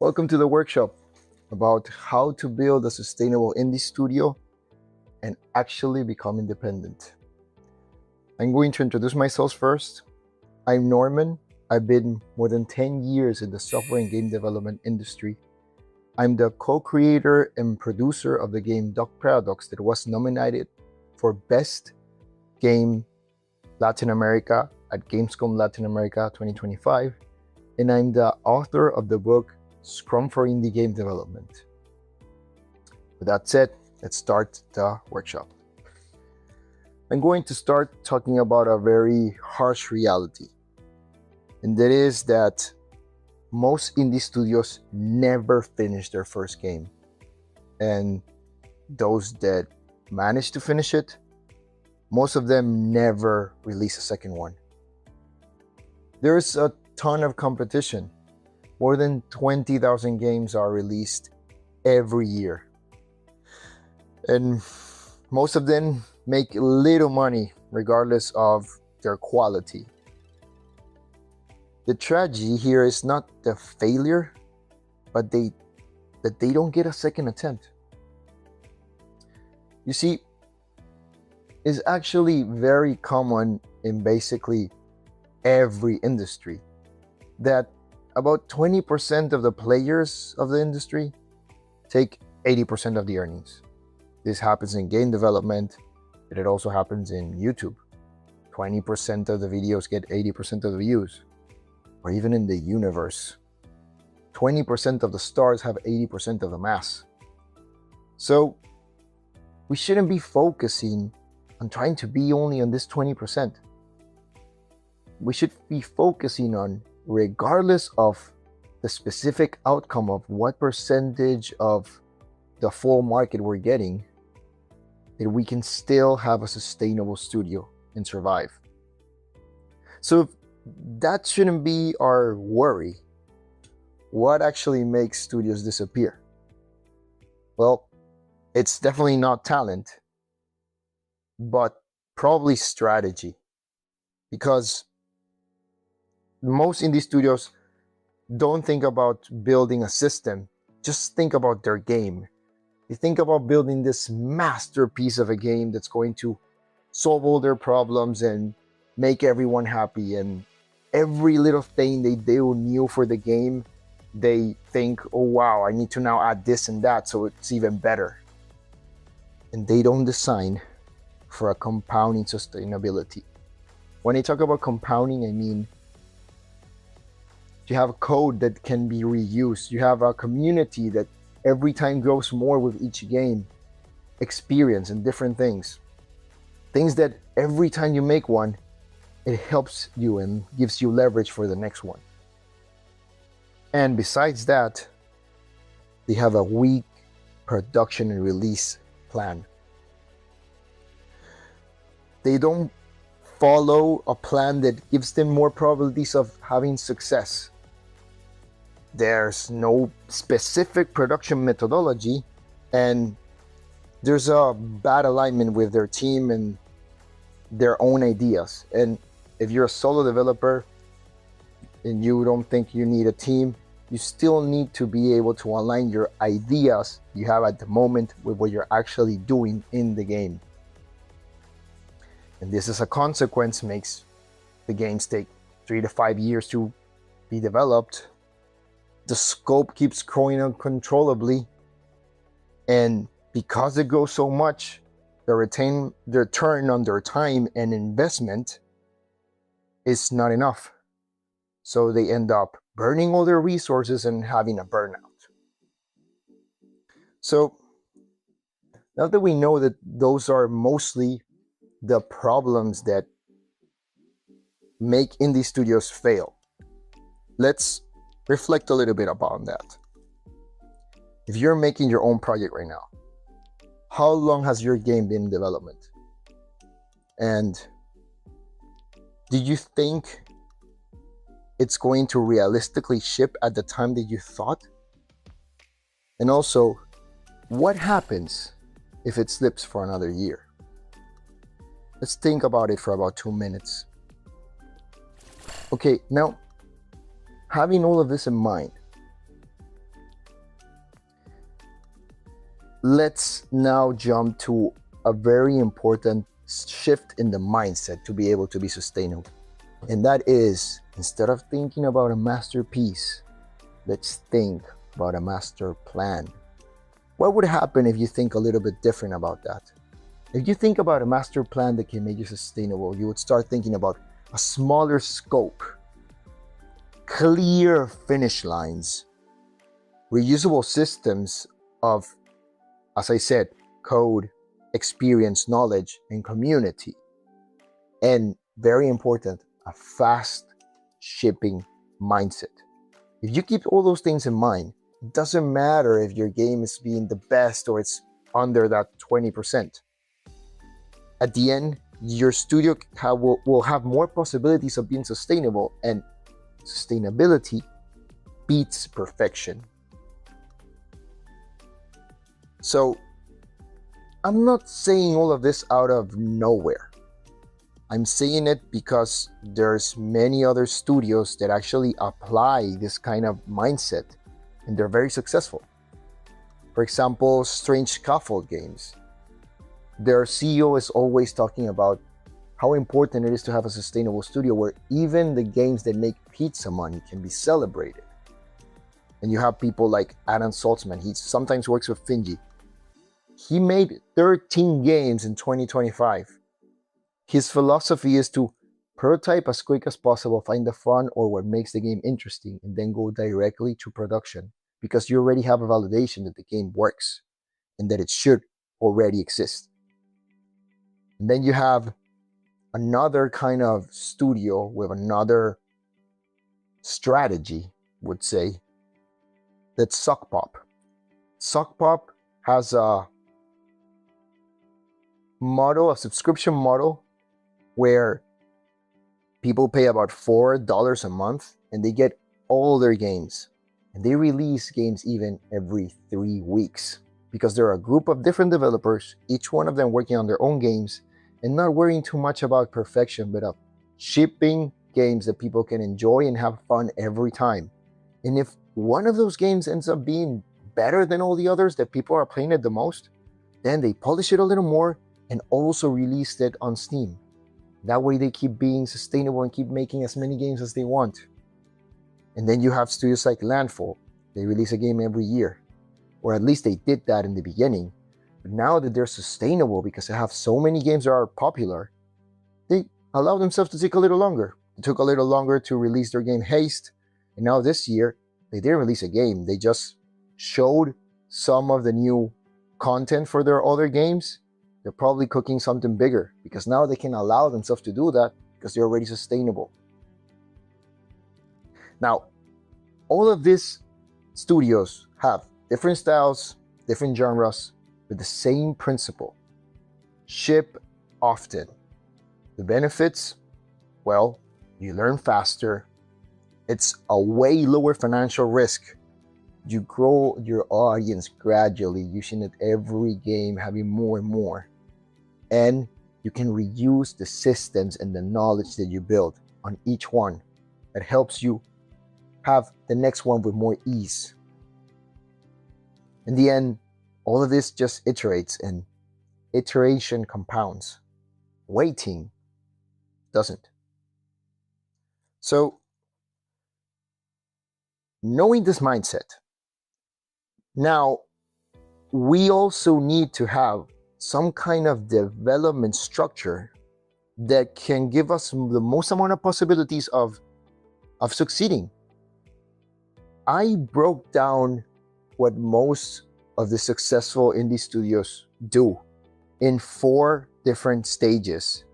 Welcome to the workshop about how to build a sustainable indie studio and actually become independent. I'm going to introduce myself first. I'm Norman. I've been more than 10 years in the software and game development industry. I'm the co-creator and producer of the game Duck Paradox that was nominated for Best Game Latin America at Gamescom Latin America 2025. And I'm the author of the book Scrum for Indie Game Development. With that said, let's start the workshop. I'm going to start talking about a very harsh reality, and that is that most indie studios never finish their first game, and those that manage to finish it, most of them never release a second one. There's a ton of competition. More than 20,000 games are released every year. And most of them make little money regardless of their quality. The tragedy here is not the failure, but that they don't get a second attempt. You see, it's actually very common in basically every industry that about 20% of the players of the industry take 80% of the earnings. This happens in game development, but it also happens in YouTube. 20% of the videos get 80% of the views. Or even in the universe, 20% of the stars have 80% of the mass. So we shouldn't be focusing on trying to be only on this 20%. We should be focusing on, regardless of the specific outcome of what percentage of the full market we're getting, that we can still have a sustainable studio and survive. So that shouldn't be our worry. What actually makes studios disappear? Well, it's definitely not talent, but probably strategy. Because most indie studios don't think about building a system, just think about their game. They think about building this masterpiece of a game that's going to solve all their problems and make everyone happy. And every little thing they do new for the game, they think, oh wow, I need to now add this and that so it's even better. And they don't design for a compounding sustainability. When I talk about compounding, I mean you have a code that can be reused. You have a community that every time grows more with each game, experience and different things. Things that every time you make one, it helps you and gives you leverage for the next one. And besides that, they have a weak production and release plan. They don't follow a plan that gives them more probabilities of having success. There's no specific production methodology, and there's a bad alignment with their team and their own ideas. And if you're a solo developer and you don't think you need a team, you still need to be able to align your ideas you have at the moment with what you're actually doing in the game. And this, as a consequence, makes the games take 3 to 5 years to be developed. The scope keeps growing uncontrollably, and because it grows so much, the return on their time and investment is not enough. So they end up burning all their resources and having a burnout. So now that we know that those are mostly the problems that make indie studios fail, let's reflect a little bit about that. If you're making your own project right now, how long has your game been in development? And do you think it's going to realistically ship at the time that you thought? And also, what happens if it slips for another year? Let's think about it for about 2 minutes. Okay, now having all of this in mind, let's now jump to a very important shift in the mindset to be able to be sustainable. And that is, instead of thinking about a masterpiece, let's think about a master plan. What would happen if you think a little bit different about that? If you think about a master plan that can make you sustainable, you would start thinking about a smaller scope, clear finish lines, reusable systems of, as I said, code, experience, knowledge, and community. And very important, a fast shipping mindset. If you keep all those things in mind, it doesn't matter if your game is being the best or it's under that 20%. At the end, your studio will have more possibilities of being sustainable, and sustainability beats perfection. So I'm not saying all of this out of nowhere. I'm saying it because there's many other studios that actually apply this kind of mindset, and they're very successful. For example, Strange Scaffold Games. Their CEO is always talking about how important it is to have a sustainable studio where even the games that make pizza money can be celebrated. And you have people like Adam Saltzman. He sometimes works with Finji. He made 13 games in 2025. His philosophy is to prototype as quick as possible, find the fun or what makes the game interesting, and then go directly to production because you already have a validation that the game works and that it should already exist. And then you have another kind of studio with another strategy, would say, that's Suck Pop. Suck Pop has a model, a subscription model, where people pay about $4 a month and they get all their games. And they release games even every 3 weeks because they're a group of different developers, each one of them working on their own games and not worrying too much about perfection, but of shipping games that people can enjoy and have fun every time. And if one of those games ends up being better than all the others that people are playing it the most, then they polish it a little more and also release it on Steam. That way they keep being sustainable and keep making as many games as they want. And then you have studios like Landfall. They release a game every year. Or at least they did that in the beginning. But now that they're sustainable because they have so many games that are popular, they allow themselves to take a little longer. It took a little longer to release their game Haste. And now this year, they didn't release a game. They just showed some of the new content for their other games. They're probably cooking something bigger because now they can allow themselves to do that because they're already sustainable. Now, all of these studios have different styles, different genres, with the same principle. Ship often. The benefits? Well, you learn faster. It's a way lower financial risk. You grow your audience gradually, using it every game, having more and more. And you can reuse the systems and the knowledge that you build on each one. That helps you have the next one with more ease. In the end, all of this just iterates, and iteration compounds. Waiting doesn't. So, knowing this mindset, now we also need to have some kind of development structure that can give us the most amount of possibilities of succeeding. I broke down what most of the successful indie studios do in 4 different stages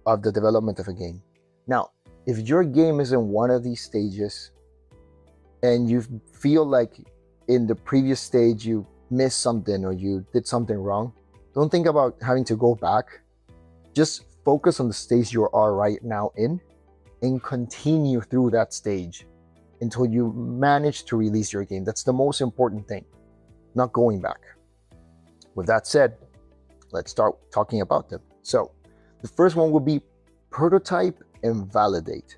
of the development of a game. Now, if your game is in one of these stages and you feel like in the previous stage you missed something or you did something wrong, don't think about having to go back. Just focus on the stage you are right now in and continue through that stage until you manage to release your game. That's the most important thing, not going back. With that said, let's start talking about them. So the first one will be prototype and validate.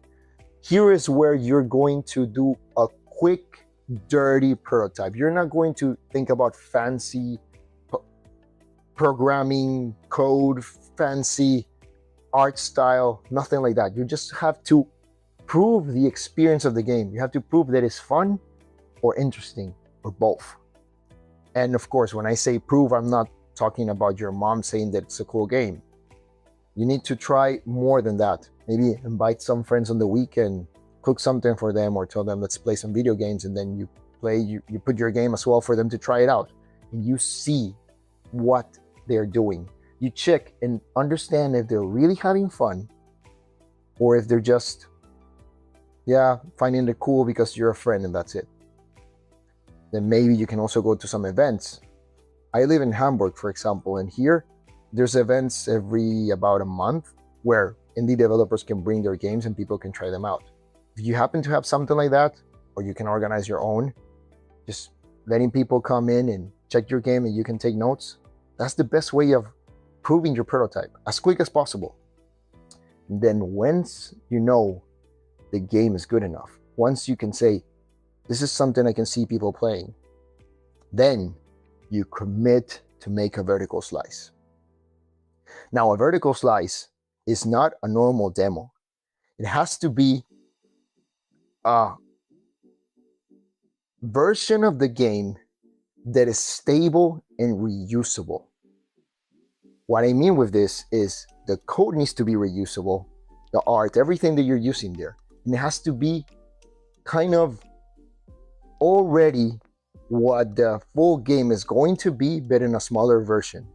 Here is where you're going to do a quick, dirty prototype. You're not going to think about fancy programming, code, fancy art style, nothing like that. You just have to prove the experience of the game. You have to prove that it's fun or interesting or both. And of course, when I say prove, I'm not talking about your mom saying that it's a cool game. You need to try more than that. Maybe invite some friends on the weekend, cook something for them, or tell them, let's play some video games, and then you put your game as well for them to try it out. And you see what they're doing. You check and understand if they're really having fun or if they're just, finding it cool because you're a friend and that's it. Then maybe you can also go to some events. I live in Hamburg, for example, and here there's events every about a month where indie developers can bring their games and people can try them out. If you happen to have something like that, or you can organize your own, just letting people come in and check your game and you can take notes, that's the best way of proving your prototype as quick as possible. And then once you know the game is good enough, once you can say, this is something I can see people playing, then you commit to make a vertical slice. Now, a vertical slice is not a normal demo. It has to be a version of the game that is stable and reusable. What I mean with this is the code needs to be reusable, the art, everything that you're using there. And it has to be kind of already what the full game is going to be, but in a smaller version.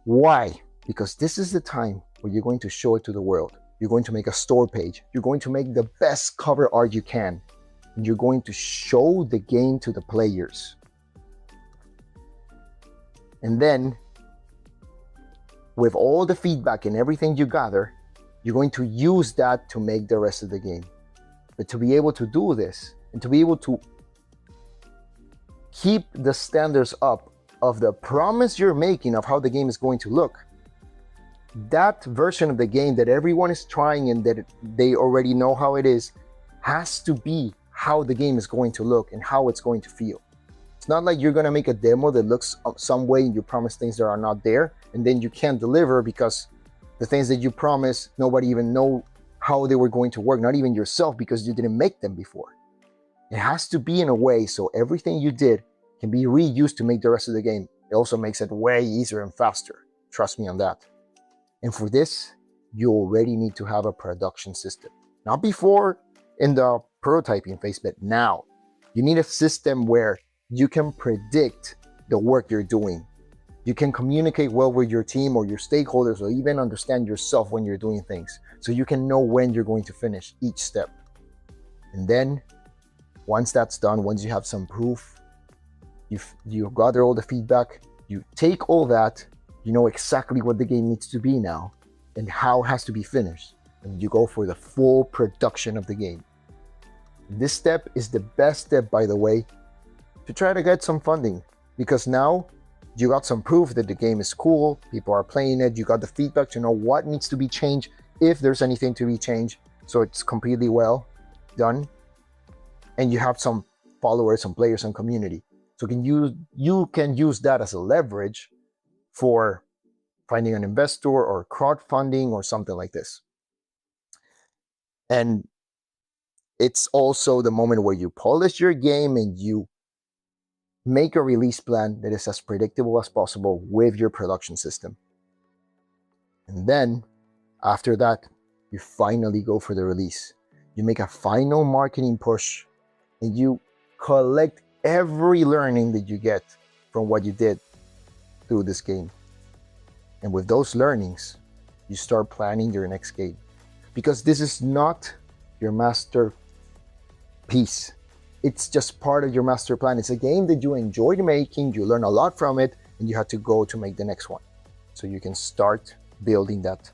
Why? Because this is the time where you're going to show it to the world. You're going to make a store page. You're going to make the best cover art you can. And you're going to show the game to the players. And then, with all the feedback and everything you gather, you're going to use that to make the rest of the game. But to be able to do this, and to be able to keep the standards up of the promise you're making of how the game is going to look, that version of the game that everyone is trying and that they already know how it is, has to be how the game is going to look and how it's going to feel. It's not like you're going to make a demo that looks some way and you promise things that are not there, and then you can't deliver because the things that you promised, nobody even know how they were going to work, not even yourself, because you didn't make them before. It has to be in a way so everything you did can be reused to make the rest of the game. It also makes it way easier and faster. Trust me on that. And for this, you already need to have a production system. Not before in the prototyping phase, but now. You need a system where you can predict the work you're doing. You can communicate well with your team or your stakeholders, or even understand yourself when you're doing things. So you can know when you're going to finish each step. And then, once that's done, once you have some proof, you gather all the feedback, you take all that, you know exactly what the game needs to be now and how it has to be finished. And you go for the full production of the game. This step is the best step, by the way, to try to get some funding, because now you got some proof that the game is cool, people are playing it, you got the feedback to know what needs to be changed, if there's anything to be changed, so it's completely well done. And you have some followers, some players, some community. So you can use that as a leverage for finding an investor or crowdfunding or something like this. And it's also the moment where you polish your game and you make a release plan that is as predictable as possible with your production system. And then after that, you finally go for the release. You make a final marketing push and you collect every learning that you get from what you did through this game. And with those learnings, you start planning your next game. Because this is not your masterpiece. It's just part of your master plan. It's a game that you enjoyed making, you learn a lot from it, and you have to go to make the next one. So you can start building that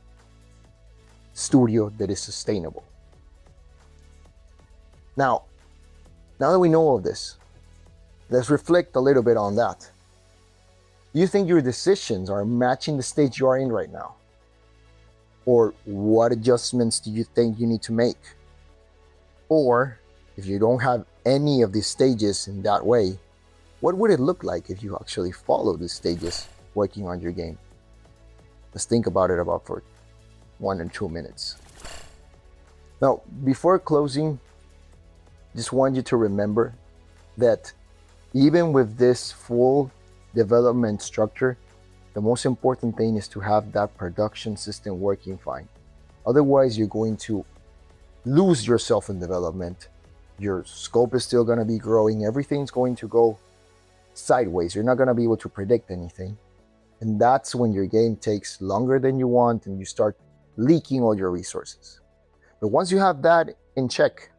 studio that is sustainable. Now that we know all this, let's reflect a little bit on that. Do you think your decisions are matching the stage you are in right now? Or what adjustments do you think you need to make? Or if you don't have any of these stages in that way, what would it look like if you actually follow these stages working on your game. Just think about it about for 1 or 2 minutes. Now, before closing, just want you to remember that even with this full development structure, the most important thing is to have that production system working fine. Otherwise, you're going to lose yourself in development. Your scope is still going to be growing. Everything's going to go sideways. You're not going to be able to predict anything. And that's when your game takes longer than you want and you start leaking all your resources. But once you have that in check,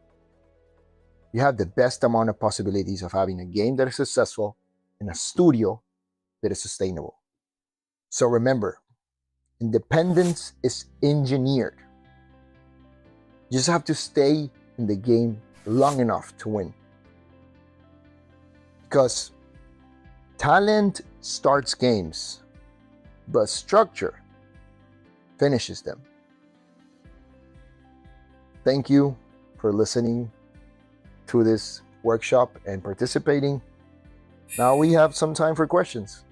you have the best amount of possibilities of having a game that is successful and a studio that is sustainable. So remember, independence is engineered. You just have to stay in the game long enough to win. Because talent starts games, but structure finishes them. Thank you for listening to this workshop and participating. Now we have some time for questions.